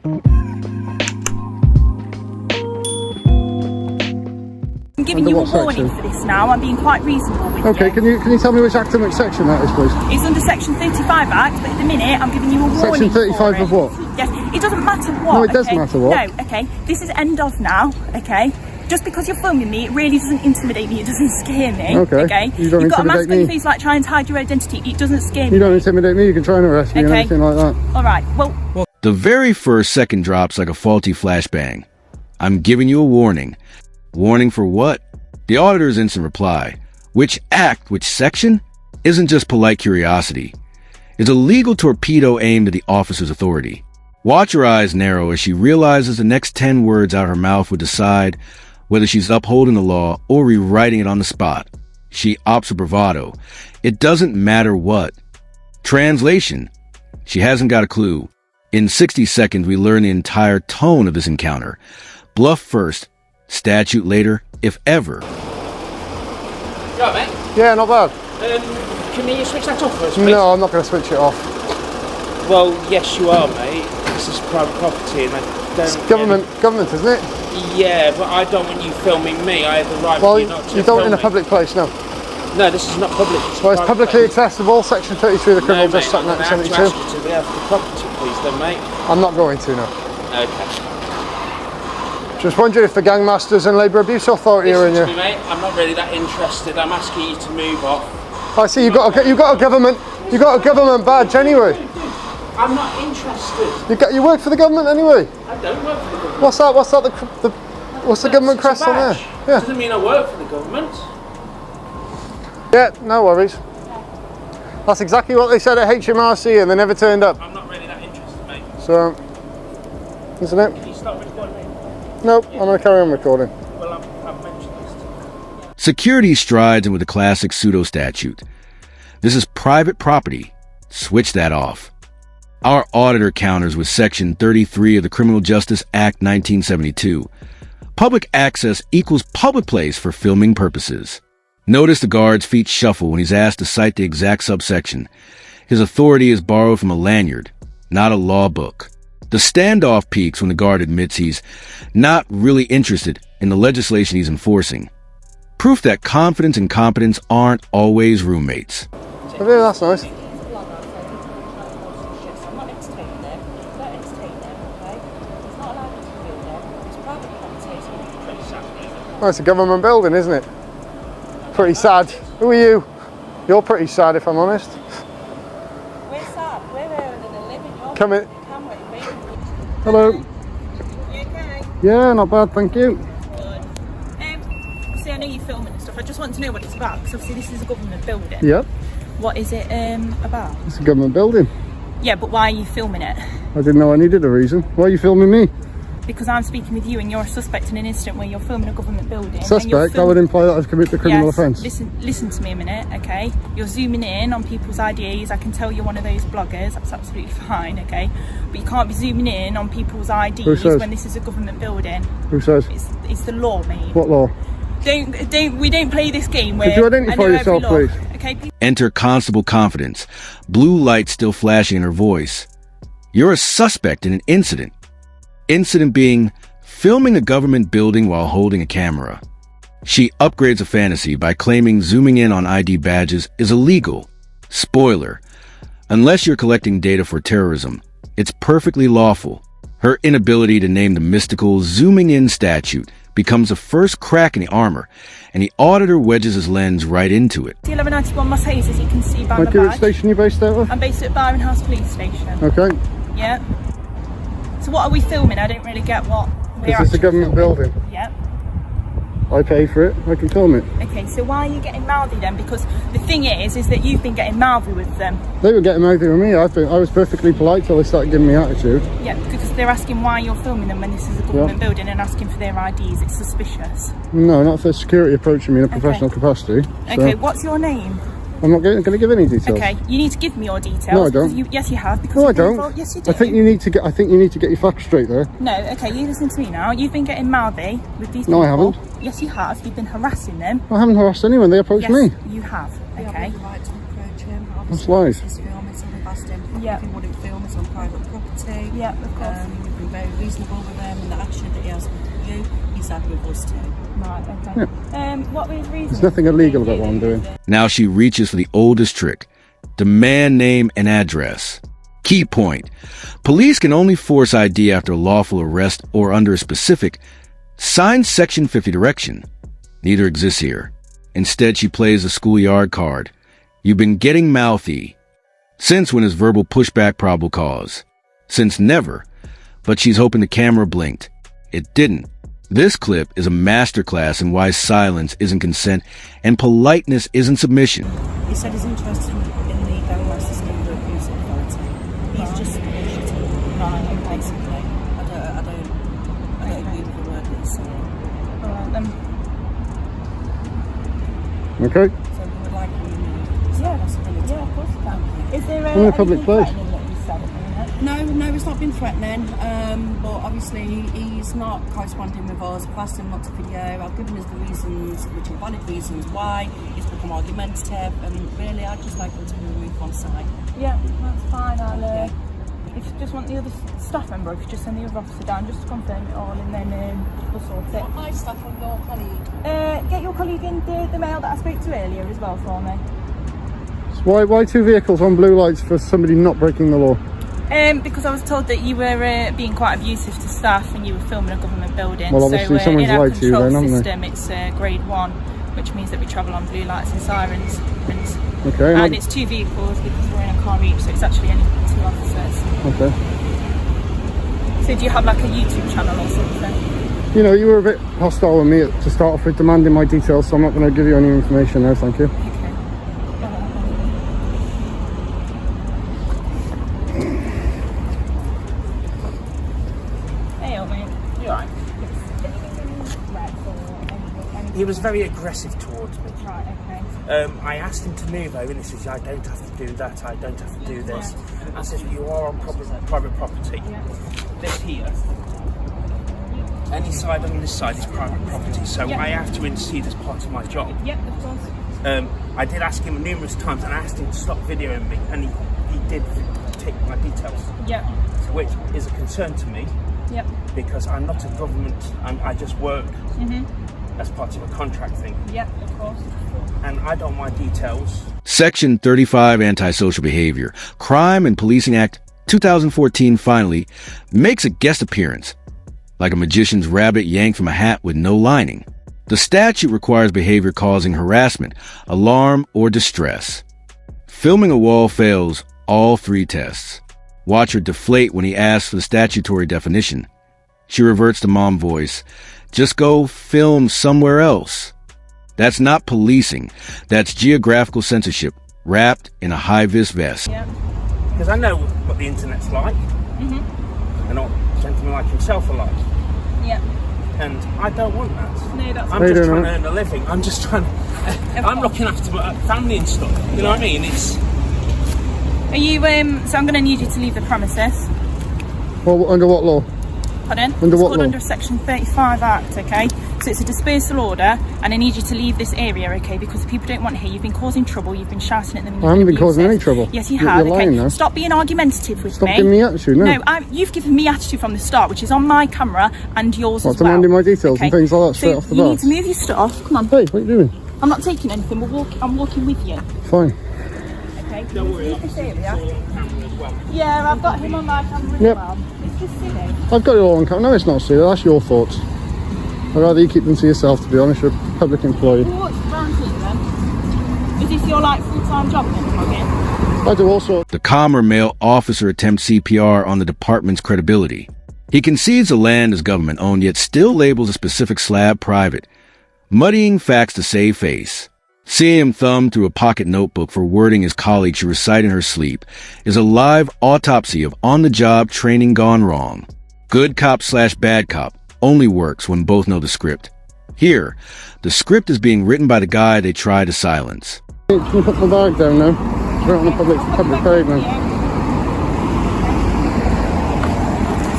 I'm giving you a warning for this now. I'm being quite reasonable with you. Okay, can you tell me which act and which section that is, please? It's under Section 35 Act, but at the minute I'm giving you a warning. Section 35 of what? Yes, it doesn't matter what. No, it does matter what. No, okay. This is end of now, okay? Just because you're filming me, it really doesn't intimidate me. It doesn't scare me. Okay. You don't You've got a mask intimidate on your me. face like trying to hide your identity. It doesn't scare me. You don't intimidate me. You can try and arrest me or anything like that. All right. Well. The very first second drops like a faulty flashbang. I'm giving you a warning. Warning for what? The auditor's instant reply. Which act, which section? Isn't just polite curiosity. It's a legal torpedo aimed at the officer's authority. Watch her eyes narrow as she realizes the next 10 words out her mouth would decide whether she's upholding the law or rewriting it on the spot. She opts for bravado. It doesn't matter what. Translation. She hasn't got a clue. In 60 seconds, we learn the entire tone of this encounter. Bluff first, statute later, if ever. You alright, mate? Yeah, not bad. Can you switch that off for us, please? No, I'm not going to switch it off. Well, yes, you are, mate. This is private property, and I don't. It's government, isn't it? Yeah, but I don't want you filming me. I have the right Well, for you not to you don't in a film me. public place, no. No, this is not public. Well, it's publicly accessible. Section 33 of the Criminal Justice Act I'm going to have to 1972. ask you to get off the property, please, then, mate. I'm not going to, no. Okay. Just wondering if the Gangmasters and Labour Abuse Authority are in Listen to you. me, mate. I'm not really that interested. I'm asking you to move off. I see you got a government badge anyway. I'm not interested. You work for the government anyway. I don't work for the government. What's that? What's the government crest on there? Yeah. Doesn't mean I work for the government. Yeah, no worries. That's exactly what they said at HMRC and they never turned up. I'm not really that interested, mate. So, isn't it? Can you stop recording me? Nope, I'm going to carry on recording. Well, I've mentioned this. Security strides in with the classic pseudo-statute. This is private property. Switch that off. Our auditor counters with Section 33 of the Criminal Justice Act 1972. Public access equals public place for filming purposes. Notice the guard's feet shuffle when he's asked to cite the exact subsection. His authority is borrowed from a lanyard, not a law book. The standoff peaks when the guard admits he's not really interested in the legislation he's enforcing. Proof that confidence and competence aren't always roommates. Oh, yeah, that's nice. Oh, it's a government building, isn't it? Pretty sad. Who are you? You're pretty sad, if I'm honest. We're sad. We're earning a living. Come in. Hello. Hello. You okay? Yeah, not bad, thank you. Good. Obviously, I know you're filming and stuff. I just want to know what it's about because obviously this is a government building. Yep. What is it about? It's a government building. Yeah, but why are you filming it? I didn't know I needed a reason. Why are you filming me? Because I'm speaking with you and you're a suspect in an incident where you're filming a government building. Suspect? That would imply that I've committed a criminal offence. Listen to me a minute, okay? You're zooming in on people's IDs. I can tell you're one of those bloggers. That's absolutely fine, okay? But you can't be zooming in on people's IDs when this is a government building. Who says? It's the law, mate. What law? We don't play this game where... Could you identify yourself, please? Okay. Enter Constable Confidence, blue light still flashing in her voice. You're a suspect in an incident. Incident being filming a government building while holding a camera. She upgrades a fantasy by claiming zooming in on ID badges is illegal. Spoiler. Unless you're collecting data for terrorism, it's perfectly lawful. Her inability to name the mystical zooming in statute becomes the first crack in the armor, and the auditor wedges his lens right into it. The 1191 Mercedes, as you can see by my Thank you. Which badge. station are you based out of? I'm based at Byron House Police Station. Okay. Yeah. So what are we filming? I don't really get what we're Is this a government building? Yeah. I pay for it. I can film it. Okay, so why are you getting mouthy then? Because the thing is that you've been getting mouthy with them. They were getting mouthy with me. I was perfectly polite till they started giving me attitude. Yeah, because they're asking why you're filming them when this is a government building and asking for their IDs. It's suspicious. No, not for security approaching me in a professional capacity. So Okay, what's your name? I'm not going to give any details. Okay, you need to give me your details. No, I don't. Yes, you have. Because No, I you've been don't. involved. Yes, you do. I think you need to get your facts straight there. No, okay, you listen to me now. You've been getting mouthy with these people. No, I haven't. Yes, you have. You've been harassing them. I haven't harassed anyone. They approached Yes, me. you have. Okay. We have the right to approach him. I've That's lies. His film is on the him. Yeah. If he wouldn't film, it's on private property. Yeah, of course. You've been very reasonable with him, and the attitude that he has with you, he's had with us too. Right, okay. What was his reason? There's nothing illegal about what I'm doing. Now she reaches for the oldest trick. Demand name and address. Key point. Police can only force ID after a lawful arrest or under a specific signed Section 50 direction. Neither exists here. Instead, she plays the schoolyard card. You've been getting mouthy. Since when is verbal pushback probable cause? Since never. But she's hoping the camera blinked. It didn't. This clip is a masterclass in why silence isn't consent and politeness isn't submission. He said he's interested in the government system of abuse of authority. He's just bullshitting. Right, basically. I don't agree with the word that he's saying. Alright then. Okay? So we would like him Yeah, possibility. yeah, of course you can. Is there I'm in a public place. threatening that you said at the minute? No, it's not been threatening, but obviously he's not corresponding with us. I've asked him not to video. I've given us the reasons, which are valid reasons why he's become argumentative, and really I'd just like him to be removed on site. Yeah, that's fine. I'll, Okay. if you just want the other staff member, if you just send the other officer down just to confirm it all, and then we'll sort it. What my stuff on your colleague? Get your colleague in the mail that I spoke to earlier as well for me. So why two vehicles on blue lights for somebody not breaking the law? Because I was told that you were being quite abusive to staff and you were filming a government building. Well, obviously so someone's in our lied to you control then, haven't they? system, it's grade 1, which means that we travel on blue lights and sirens. Okay. And it's 2 vehicles because we're in a car each, so it's actually only 2 officers. Okay. So do you have like a YouTube channel or something? You know, you were a bit hostile with me to start off with, demanding my details, so I'm not going to give you any information now, thank you. Okay. Hey, old mate. You alright? He was very aggressive towards me. Right, okay. I asked him to move over and he says, I don't have to do that, I don't have to do this. I said, you are on private property. Yeah. This here, any side on this side is private property, so Yeah. I have to intercede as part of my job. Yep, of course. I did ask him numerous times and I asked him to stop videoing me, and he did take my details, Yep. which is a concern to me Yep. because I'm not a government, I just work as part of a contract thing, Yep, of course. and I don't want my details. Section 35 Antisocial Behavior, Crime and Policing Act 2014 finally makes a guest appearance, like a magician's rabbit yanked from a hat with no lining. The statute requires behavior causing harassment, alarm, or distress. Filming a wall fails all 3 tests. Watch her deflate when he asks for the statutory definition. She reverts to mom voice. Just go film somewhere else. That's not policing. That's geographical censorship, wrapped in a high-vis vest. Yep. Because I know what the internet's like, and what gentlemen like himself are like, Yep. and I don't want that. No, that's I'm They just don't trying know. to earn a living. I'm just trying to, I'm looking after my family and stuff, you know what I mean? It's, Are you, so I'm going to need you to leave the premises. Well, under what law? Pardon? Under It's what called law? under Section 35 Act, okay? So it's a dispersal order, and I need you to leave this area, okay? Because people don't want to hear. You've been causing trouble, you've been shouting at them. and I haven't you've been causing abusive. any trouble. Yes, you You're have, lying okay? now. Stop being argumentative with Stop me. giving me attitude, no. You've given me attitude from the start, which is on my camera and yours What, as well. demanding my details and things like that straight so off the you bat? need to move your stuff. Come on. Hey, what are you doing? I'm not taking anything. I'm walking with you. Fine. Okay? don't worry, Leave this area. I'm on camera as well. Yeah, I've got him on my camera as Yep. well. It's just silly. I've got it all on camera. No, it's not silly. That's your thoughts. I'd rather you keep them to yourself, to be honest. You're a public employee. What's around here then? Is this your like full-time job then, Foggy? I do all sorts. The calmer male officer attempts CPR on the department's credibility. He concedes the land is government-owned, yet still labels a specific slab private, muddying facts to save face. Seeing him thumb through a pocket notebook for wording his colleague should recite in her sleep is a live autopsy of on-the-job training gone wrong. Good cop/bad cop only works when both know the script. Here, the script is being written by the guy they try to silence. Hey, can you put my bag down now? It's right on the public pavement.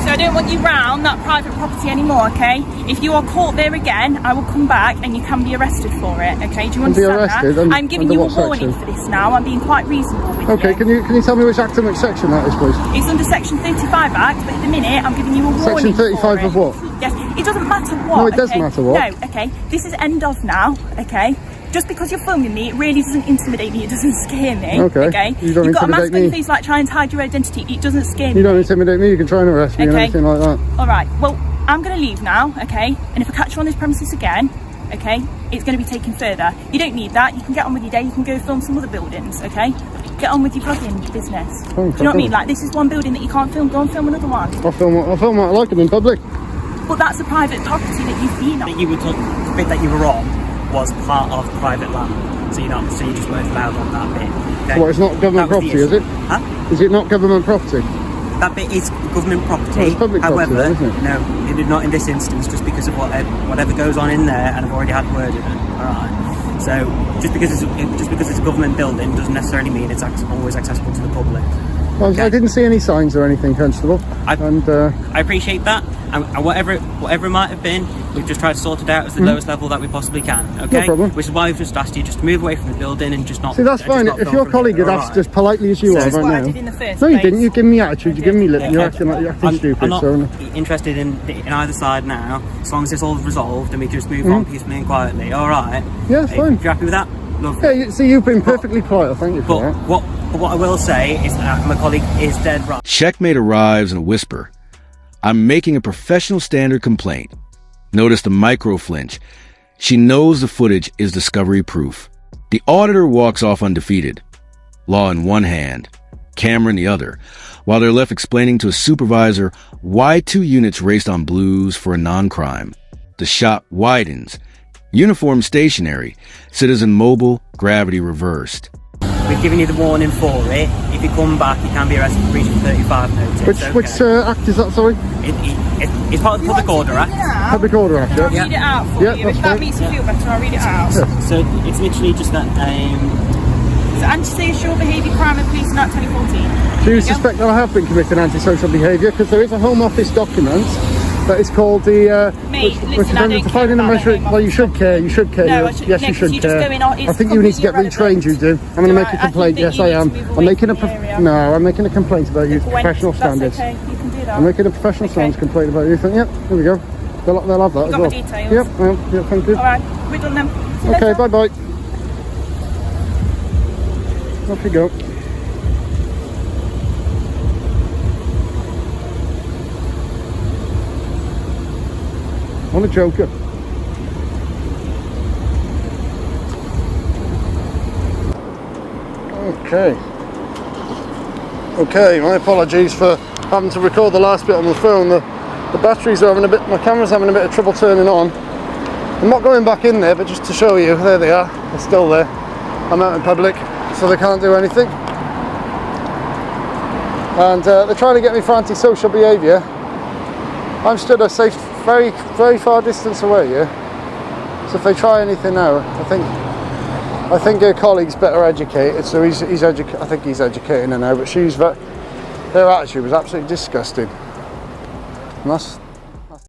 So So I don't want you round that private property anymore, okay? If you are caught there again, I will come back and you can be arrested for it, okay? Do you understand arrested? that? I'm giving Under you a what warning section? for this now. I'm being quite reasonable with Okay, you. can you tell me which act and which section that is, please? It's under Section 35 Act, but at the minute I'm giving you a warning. Section 35 for of it. what? Yes, it doesn't matter what. No, it does okay? matter what. No, okay. This is end of now, okay? Just because you're filming me, it really doesn't intimidate me. It doesn't scare me. Okay. You don't You've got a mask intimidate on your me. face like trying to hide your identity. It doesn't scare You me. don't intimidate me, you can try and arrest me and Okay. everything like that. All right. Well, I'm going to leave now, okay? And if I catch you on this premises again, okay, it's going to be taken further. You don't need that. You can get on with your day. You can go film some other buildings, okay? Get on with your vlogging business. Do you know what I mean? Like, this is one building that you can't film. Go and film another one. I'll film what I like them in public. But that's a private property that you've been on. That you were the bit that you were on was part of private land, so you just weren't allowed on that bit. Okay? Well, it's not government That was the property, is issue. it? Huh? Is it not government property? That bit is government property. Well, it's public property, However, then, isn't it? no, it did not in this instance, just because of whatever goes on in there, and I've already had word of it. All right. So just because it's a government building doesn't necessarily mean it's always accessible to the public. Well, Okay. I didn't see any signs or anything, Constable. I appreciate that, and whatever it might have been, we've just tried to sort it out as the lowest level that we possibly can. Okay, No problem. Which is why we've just asked you just to move away from the building and just not. See, that's just fine. not If film your from colleague here, had all asked right? as politely as you This are is right what I now. did in the first No, you place. didn't. You give me attitude. You give me lip. Okay. You're acting like you're acting stupid. I'm not So interested in either side now. As long as it's all resolved and we can just move on peacefully and quietly. All right. Yeah, it's fine. If you're happy with that, lovely. yeah, see, you've been perfectly polite. I thank you for But that. what I will say is that my colleague is dead right. Checkmate arrives in a whisper. I'm making a professional standard complaint. Notice the micro flinch. She knows the footage is discovery proof. The auditor walks off undefeated. Law in one hand, camera in the other, while they're left explaining to a supervisor why 2 units raced on blues for a non-crime. The shot widens. Uniform stationary, citizen mobile, gravity reversed. We've given you the warning for it. If you come back, you can be arrested for breaching 35 notice. Which act is that? Sorry, It's part of the Public Order Act. Public Order Act. I'll Yeah. read it out for Yeah, you. that's If that fine. makes you feel better, I'll read it out. So it's literally just that. So antisocial behaviour crime and policing act 2014. Do you suspect that I have been committing antisocial behaviour? Because there is a Home Office document that is called the Mate, which listen, I don't to find care in the about measure. the Home Well, you Office should care. You should care. No, I should- Yes, no, you 'cause should you just care. go in, it's I think you need to get completely retrained. You do. I'm going to Do make I? a I complaint. think that Yes, you I need am. to move I'm away making a. from the area. No, I'm making a complaint about you. When- Professional standards. That's okay, you can do that. I'm making a professional Okay. standards complaint about you. Yep, here we go. They'll have that as got well. my details? Yep, yep, thank you. Alright, we're done then. See you Okay, later. bye bye. Off you go. What a joker. Okay, my apologies for having to record the last bit on the phone. The batteries are having a bit, my camera's having a bit of trouble turning on. I'm not going back in there, but just to show you, there they are, they're still there. I'm out in public, so they can't do anything. And they're trying to get me for antisocial behaviour. I'm stood a safe, very, very far distance away here. So if they try anything now, I think her colleague's better educated, so I think he's educating her now, but their attitude was absolutely disgusting. And that's